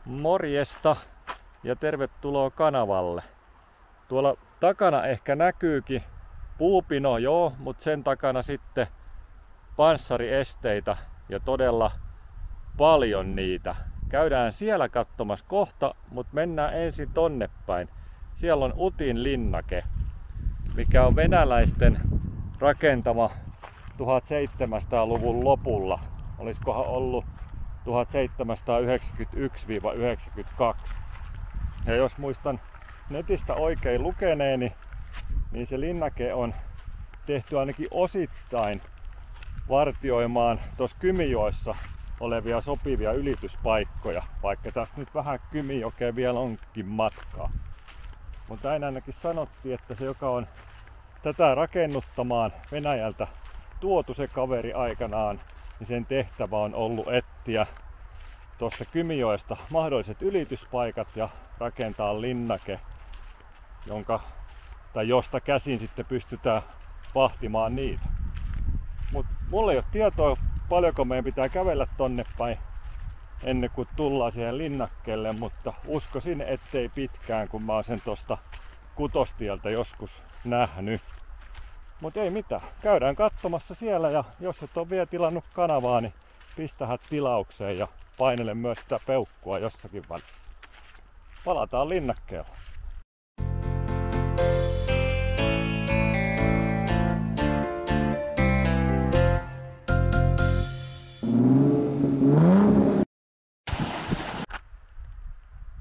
Morjesta ja tervetuloa kanavalle. Tuolla takana ehkä näkyykin puupino, joo, mutta sen takana sitten panssariesteitä ja todella paljon niitä. Käydään siellä katsomassa kohta, mutta mennään ensin tonne päin. Siellä on Utin linnake, mikä on venäläisten rakentama 1700-luvun lopulla. Olisikohan ollut 1791-92. Ja jos muistan netistä oikein lukeneeni, niin se linnake on tehty ainakin osittain vartioimaan tuossa Kymijoessa olevia sopivia ylityspaikkoja, vaikka tästä nyt vähän Kymijokeen vielä onkin matkaa. Mutta näin ainakin sanottiin, että se joka on tätä rakennuttamaan Venäjältä tuotu se kaveri aikanaan, niin sen tehtävä on ollut etsiä tuossa Kymijoesta mahdolliset ylityspaikat ja rakentaa linnake, josta käsin sitten pystytään vahtimaan niitä. Mutta mulla ei ole tietoa, paljonko meidän pitää kävellä tonne päin ennen kuin tullaan siihen linnakkeelle, mutta uskoisin, ettei pitkään, kun mä oon sen tosta Kutostieltä joskus nähnyt. Mutta ei mitään, käydään katsomassa siellä ja jos et ole vielä tilannut kanavaa, niin pistähät tilaukseen ja painele myös sitä peukkua jossakin välissä. Palataan linnakkeella.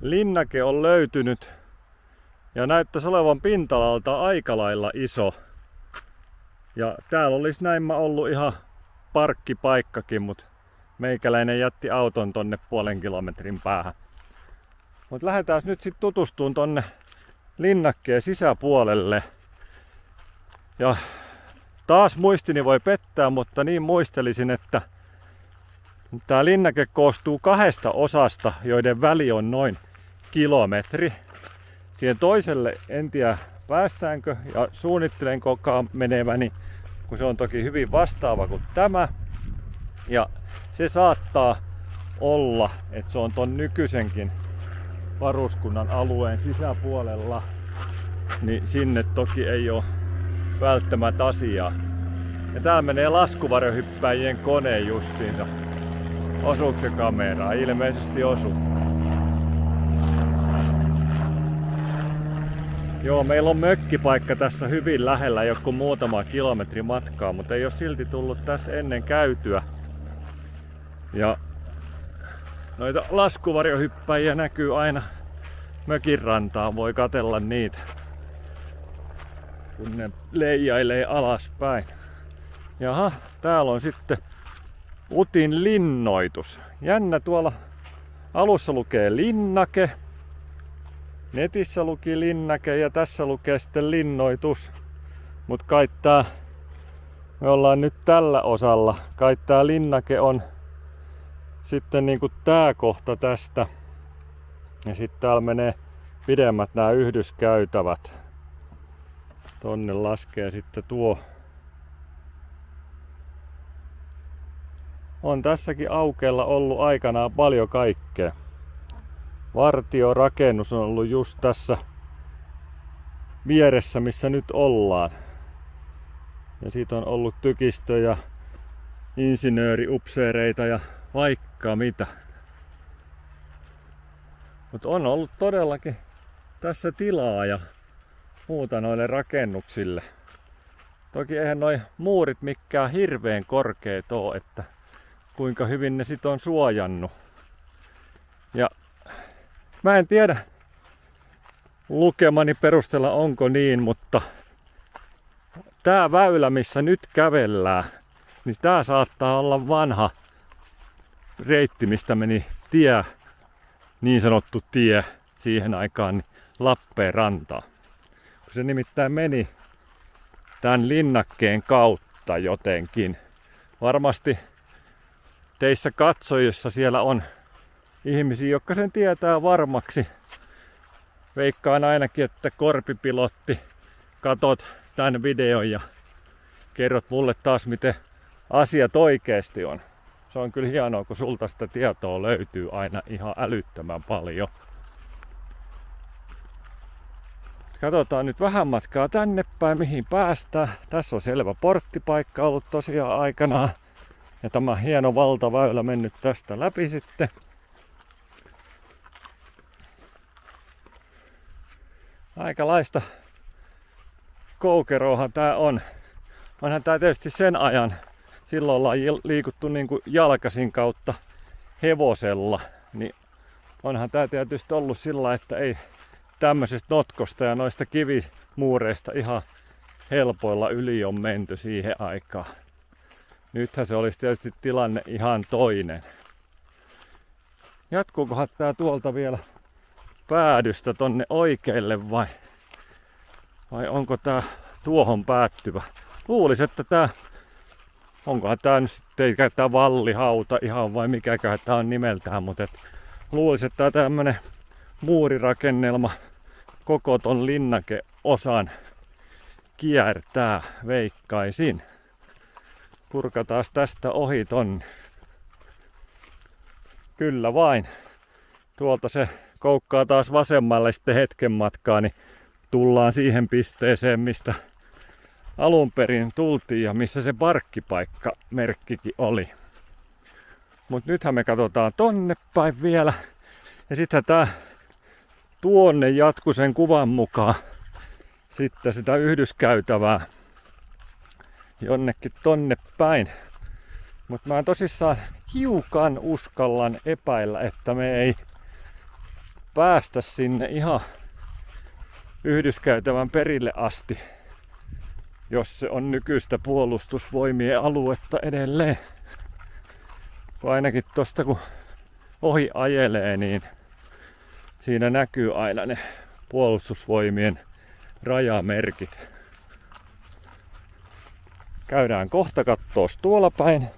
Linnake on löytynyt ja näyttäisi olevan pinta-alalta aika lailla iso. Ja täällä olisi näin ollut ihan parkkipaikkakin, mutta meikäläinen jätti auton tonne 0,5 kilometrin päähän. Mutta lähdetään nyt sitten tutustumaan tonne linnakkeen sisäpuolelle. Ja taas muistini voi pettää, mutta niin muistelisin, että tämä linnake koostuu 2 osasta, joiden väli on noin kilometri. Siihen toiselle en tiedä päästäänkö ja suunnittelen koko meneväni, kun se on toki hyvin vastaava kuin tämä. Ja se saattaa olla, että se on ton nykyisenkin varuskunnan alueen sisäpuolella, niin sinne toki ei ole välttämättä asiaa. Ja täällä menee laskuvarjohyppäjien kone justiinsa. Osuuko se kameraa? Ilmeisesti osuu. Joo, meillä on mökkipaikka tässä hyvin lähellä, joku muutama kilometri matkaa, mutta ei ole silti tullut tässä ennen käytyä. Ja noita laskuvarjohyppäjiä näkyy aina mökin rantaan, voi katsella niitä, kun ne leijailee alaspäin. Jaha, täällä on sitten Utin linnoitus. Jännä, tuolla alussa lukee linnake. Netissä luki linnake ja tässä lukee sitten linnoitus. Mut kai me ollaan nyt tällä osalla. Kai tää linnake on sitten niinku tää kohta tästä. Ja sitten täällä menee pidemmät nämä yhdyskäytävät. Tonne laskee sitten tuo. On tässäkin aukeella ollut aikanaan paljon kaikkea. Vartiorakennus on ollut just tässä vieressä, missä nyt ollaan. Ja siitä on ollut tykistöjä, insinööriupseereita ja vaikka mitä. Mutta on ollut todellakin tässä tilaa ja muuta noille rakennuksille. Toki eihän noi muurit mikään hirveän korkeet oo, että kuinka hyvin ne sit on suojannut. Ja mä en tiedä lukemani perusteella onko niin, mutta tää väylä missä nyt kävellään, niin tää saattaa olla vanha reitti, mistä meni tie, niin sanottu tie siihen aikaan niin Lappeenrantaan. Se nimittäin meni tämän linnakkeen kautta jotenkin. Varmasti teissä katsojissa siellä on ihmisiä, jotka sen tietää varmaksi. Veikkaan ainakin, että Korpipilotti, katot tämän videon ja kerrot mulle taas, miten asiat oikeasti on. Se on kyllä hienoa, kun sulta sitä tietoa löytyy aina ihan älyttömän paljon. Katsotaan nyt vähän matkaa tänne päin, mihin päästään. Tässä on selvä porttipaikka ollut tosiaan aikanaan. Ja tämä hieno valtaväylä mennyt tästä läpi sitten. Aikalaista koukeroahan tää on. Onhan tää tietysti sen ajan. Silloin ollaan liikuttu niin kuin jalkaisin kautta hevosella. Niin onhan tää tietysti ollut sillä, että ei tämmöisestä notkosta ja noista kivimuureista ihan helpoilla yli on menty siihen aikaan. Nythän se olisi tietysti tilanne ihan toinen. Jatkuukohan tää tuolta vielä päädystä tonne oikealle vai onko tää tuohon päättyvä? Luulisin, että tää, onkohan tää nyt sitten, eikä tää vallihauta ihan vai mikäköhän tää on nimeltään, mutta luulisin, että tää tämmönen muurirakennelma koko ton linnakeosan kiertää, veikkaisin. Kurkataan tästä ohi tonne. Kyllä vain. Tuolta se koukkaa taas vasemmalle sitten hetken matkaa, niin tullaan siihen pisteeseen, mistä alun perin tultiin ja missä se parkkipaikkamerkkikin oli. Mut nythän me katsotaan tonne päin vielä. Ja sitten tää tuonne jatkuu sen kuvan mukaan sitten sitä yhdyskäytävää jonnekin tonne päin. Mutta mä tosissaan hiukan uskallan epäillä, että me ei päästä sinne ihan yhdyskäytävän perille asti, jos se on nykyistä puolustusvoimien aluetta edelleen. Ainakin tosta kun ohi ajelee, niin siinä näkyy aina ne puolustusvoimien rajamerkit. Käydään kohta kattoos tuolla päin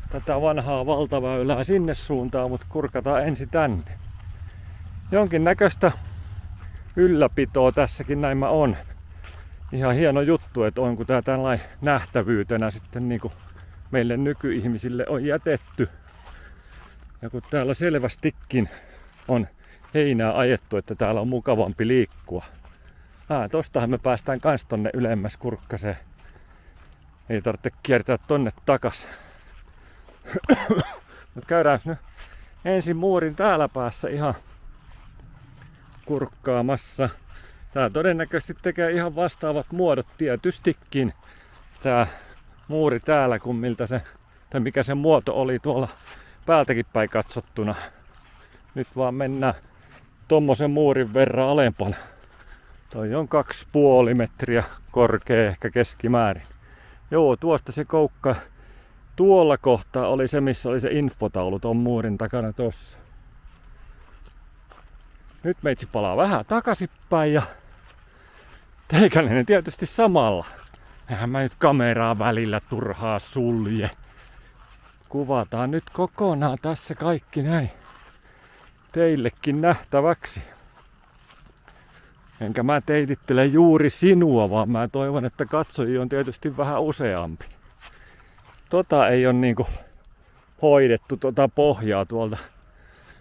tätä vanhaa valtaväylää sinne suuntaan, mutta kurkataan ensin tänne. Jonkinnäköistä ylläpitoa tässäkin näin on. Ihan hieno juttu, että onko tää tällainen nähtävyytenä sitten niin kuin meille nykyihmisille on jätetty. Ja kun täällä selvästikin on heinää ajettu, että täällä on mukavampi liikkua. Tostahan me päästään kans tonne ylemmäs kurkkaseen. Ei tarvitse kiertää tonne takas. Mut käydään nyt ensin muurin täällä päässä ihan kurkkaamassa. Tää todennäköisesti tekee ihan vastaavat muodot tietystikin. Tää muuri täällä kuin miltä se, tai mikä se muoto oli tuolla päältäkin päin katsottuna. Nyt vaan mennään tommosen muurin verran alempana. Toi on 2,5 metriä korkea ehkä keskimäärin. Joo, tuosta se koukka. Tuolla kohtaa oli se, missä oli se infotaulu ton muurin takana tossa. Nyt meitsi palaa vähän takaisinpäin ja teikäläinen tietysti samalla. Eihän mä nyt kameraa välillä turhaa sulje. Kuvataan nyt kokonaan tässä kaikki näin teillekin nähtäväksi. Enkä mä teitittele juuri sinua, vaan mä toivon, että katsojia on tietysti vähän useampi. Ei ole niinku hoidettu pohjaa tuolta,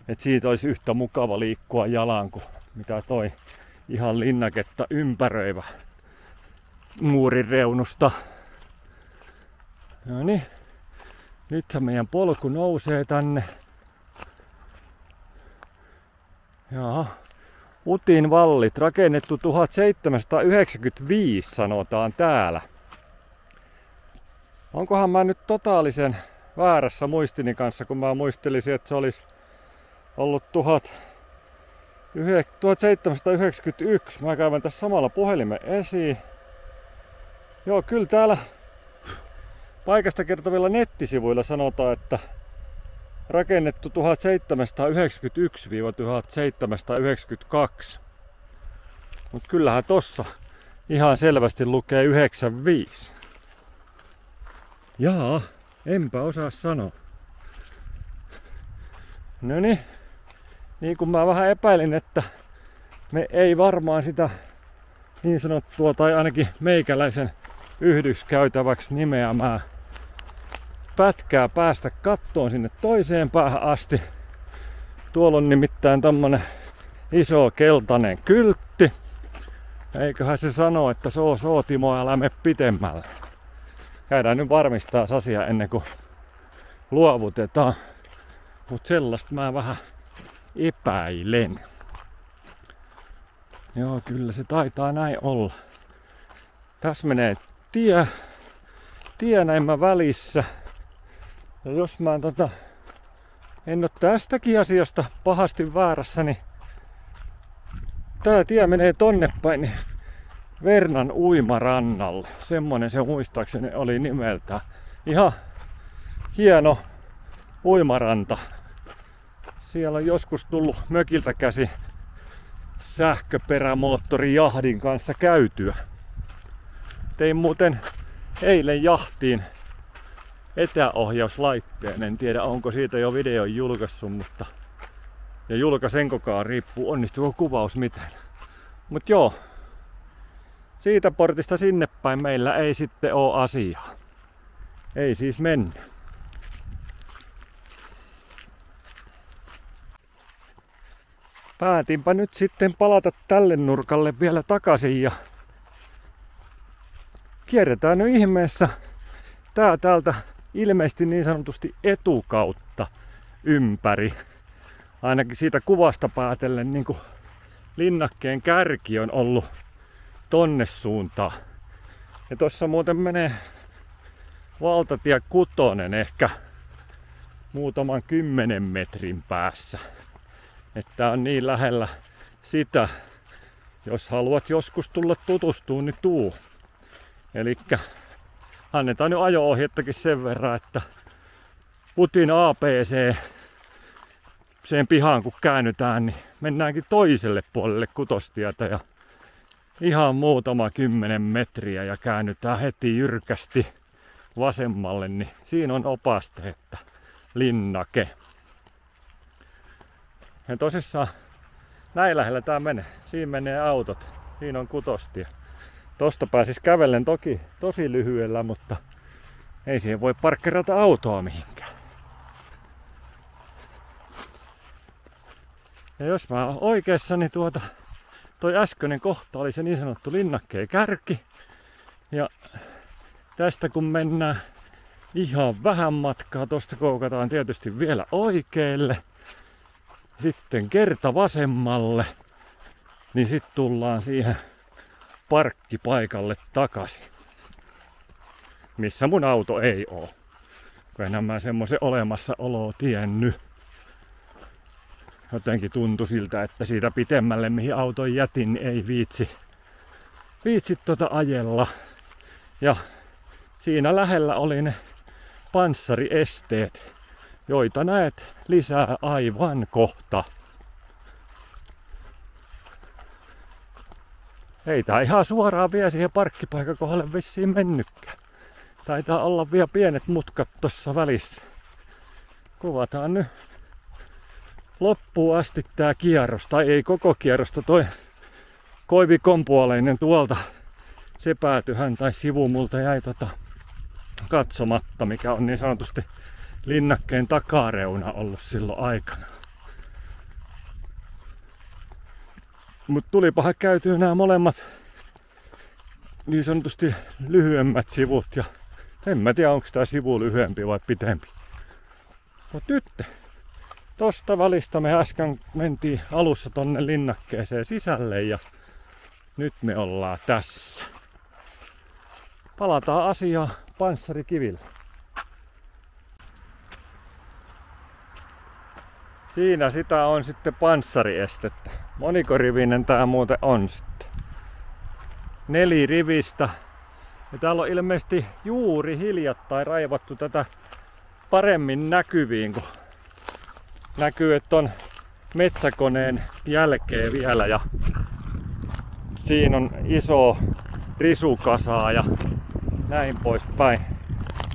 että siitä olisi yhtä mukava liikkua jalan kuin mitä toi ihan linnaketta ympäröivä muurin reunusta. No niin, nythän meidän polku nousee tänne. Jaha. Utin vallit, rakennettu 1795 sanotaan täällä. Onkohan mä nyt totaalisen väärässä muistini kanssa, kun mä muistelisin, että se olisi ollut 1791. Mä käyn tässä samalla puhelimen esiin. Joo, kyllä täällä paikasta kertovilla nettisivuilla sanotaan, että rakennettu 1791-1792. Mut kyllähän tossa ihan selvästi lukee 95. Jaa, enpä osaa sanoa. Noniin, niin kuin mä vähän epäilin, että me ei varmaan sitä niin sanottua tai ainakin meikäläisen yhdyskäytäväksi nimeämää pätkää päästä kattoon sinne toiseen päähän asti. Tuolla on nimittäin tommonen iso keltainen kyltti. Eiköhän se sano, että soo Timo, älä mene pitemmälle. Käydään nyt varmistaa asia ennen kuin luovutetaan. Mut sellaista mä vähän epäilen. Joo, kyllä se taitaa näin olla. Tässä menee tie näin välissä. Ja jos mä en oo tästäkin asiasta pahasti väärässä, niin tää tie menee tonne päin niin Vernan uimarannalle. Semmonen se muistaakseni oli nimeltään. Ihan hieno uimaranta. Siellä on joskus tullut mökiltä käsi sähköperämoottorijahdin kanssa käytyä. Tein muuten eilen jahtiin etäohjauslaitteen. En tiedä onko siitä jo videon julkaissut, mutta ja julkaisenkokaan riippuu onnistuuko kuvaus miten. Mut joo, siitä portista sinne päin meillä ei sitten oo asiaa. Ei siis mennä. Päätinpä nyt sitten palata tälle nurkalle vielä takaisin ja kierretään nyt ihmeessä täältä ilmeisesti niin sanotusti etukautta ympäri. Ainakin siitä kuvasta päätellen niin kuin linnakkeen kärki on ollut tonne suuntaan. Ja tossa muuten menee valtatie 6 ehkä muutaman 10 metrin päässä. Että on niin lähellä sitä, jos haluat joskus tulla tutustumaan, niin tuu. Elikkä annetaan nyt ajo-ohjettakin sen verran, että putin APC sen pihaan kun käännytään, niin mennäänkin toiselle puolelle Kutostietä ja ihan muutama 10 metriä ja käännytään heti jyrkästi vasemmalle, niin siinä on opaste, että linnake. Ja tosissaan näin lähellä tää menee. Siinä menee autot. Siinä on Kutostie. Tosta pääsis kävellen toki tosi lyhyellä, mutta ei siihen voi parkkerata autoa mihinkään. Ja jos mä oon oikeassa, niin toi äskeinen kohta oli se niin sanottu linnakkeen kärki. Ja tästä kun mennään ihan vähän matkaa, tosta koukataan tietysti vielä oikealle. Sitten kerta vasemmalle, niin sitten tullaan siihen parkkipaikalle takaisin. Missä mun auto ei oo. Kun enää mä semmoisen olemassaoloa tiennyt. Jotenkin tuntui siltä, että siitä pitemmälle mihin auton jätin, niin ei viitsi ajella. Ja siinä lähellä oli ne panssariesteet, joita näet lisää aivan kohta. Ei tää ihan suoraan vie siihen parkkipaikan kohdalle vissiin mennytkään. Taitaa olla vielä pienet mutkat tossa välissä. Kuvataan nyt loppuun asti tää kierros. Tai ei koko kierrosta, toi koivikon puoleinen tuolta. Se päätyhän tai sivu multa jäi katsomatta, mikä on niin sanotusti linnakkeen takareuna ollut silloin aikana. Mut tulipahan käytyy nämä molemmat niin sanotusti lyhyemmät sivut ja en mä tiedä onko tää sivu lyhyempi vai pitempi. Mut nyt tosta välistä me äsken mentiin alussa tonne linnakkeeseen sisälle ja nyt me ollaan tässä. Palataan asiaan panssarikivillä. Siinä sitä on sitten panssariestettä. Monikorivinen tää muuten on sitten. 4 rivistä. Ja täällä on ilmeisesti juuri hiljattain raivattu tätä paremmin näkyviin, kun näkyy, että on metsäkoneen jälkeen vielä ja siinä on iso risukasaa ja näin poispäin.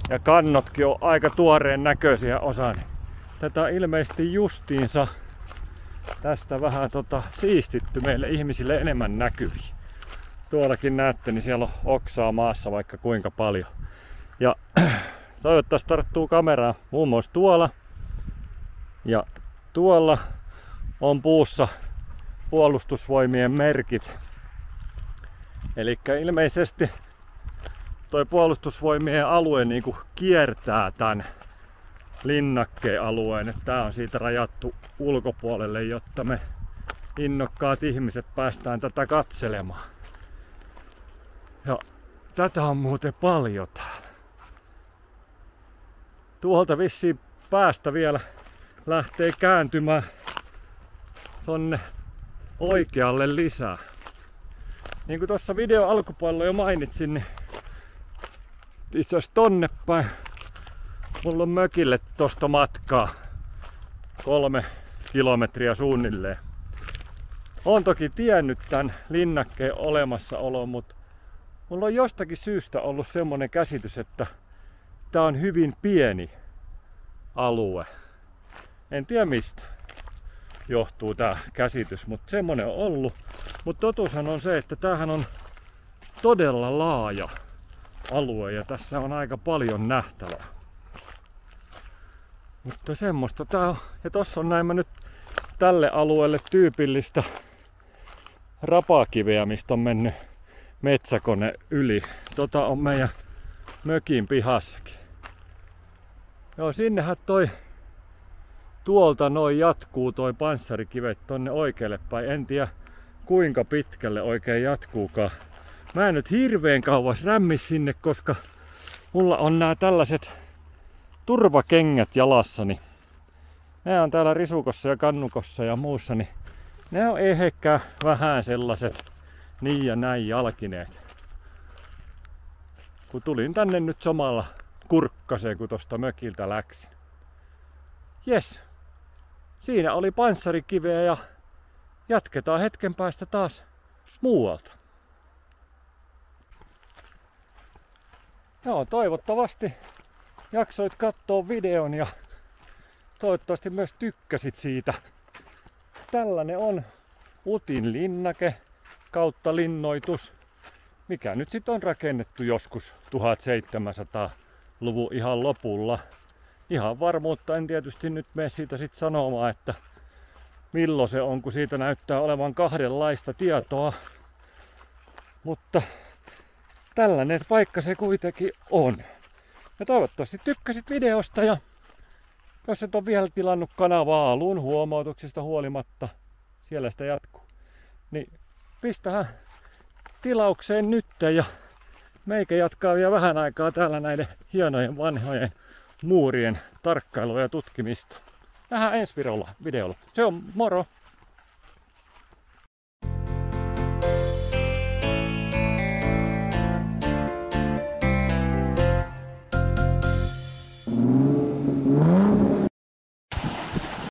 Ja kannotkin on aika tuoreen näköisiä osa. Tätä on ilmeisesti justiinsa tästä vähän siistitty meille ihmisille enemmän näkyviin. Tuollakin näette, niin siellä on oksaa maassa vaikka kuinka paljon. Ja Toivottavasti tarttuu kameraan muun muassa tuolla. Ja tuolla on puussa puolustusvoimien merkit. Eli ilmeisesti toi puolustusvoimien alue niinku kiertää tän linnakkeen alueen. Tää on siitä rajattu ulkopuolelle, jotta me innokkaat ihmiset päästään tätä katselemaan. Ja tätä on muuten paljon täällä. Tuolta vissiin päästä vielä lähtee kääntymään tonne oikealle lisää. Niin kuin tuossa video alkupuolella jo mainitsin, niin itse asiassa tonne päin mulla on mökille tosta matkaa 3 kilometriä suunnilleen. Olen toki tiennyt tän linnakkeen olemassaolon, mutta mulla on jostakin syystä ollut semmonen käsitys, että tää on hyvin pieni alue. En tiedä mistä johtuu tää käsitys, mutta semmonen on ollut. Mutta totuushan on se, että tämähän on todella laaja alue ja tässä on aika paljon nähtävää. Mutta semmoista tää on. Ja tossa on näin nyt tälle alueelle tyypillistä rapakiveä, mistä on mennyt metsäkone yli. Tota on meidän mökin pihassakin. Joo, sinnehän toi tuolta noin jatkuu toi panssarikivet tonne oikealle päin. En tiedä kuinka pitkälle oikein jatkuukaan. Mä en nyt hirveän kauas rämmi sinne, koska mulla on nää tällaiset turvakengät jalassani. Nää on täällä risukossa ja kannukossa ja muussa, niin ne on ehkä vähän sellaiset niin ja näin jalkineet. Kun tulin tänne nyt samalla kurkkaseen, kun tosta mökiltä läksin. Jes, siinä oli panssarikiveä ja jatketaan hetken päästä taas muualta. Joo, toivottavasti jaksoit katsoa videon ja toivottavasti myös tykkäsit siitä. Tällainen on Utin linnake kautta linnoitus, mikä nyt sitten on rakennettu joskus 1700-luvun ihan lopulla. Ihan varmuutta en tietysti nyt mene siitä sit sanomaan, että milloin se on, kun siitä näyttää olevan kahdenlaista tietoa. Mutta tällainen paikka se kuitenkin on. Ja toivottavasti tykkäsit videosta ja jos et ole vielä tilannut kanavaa alun huomautuksista huolimatta, siellä sitä jatkuu, niin pistähän tilaukseen nyt ja meikä jatkaa vielä vähän aikaa täällä näiden hienojen vanhojen muurien tarkkailua ja tutkimista. Nähdään ensi videolla. Se on moro!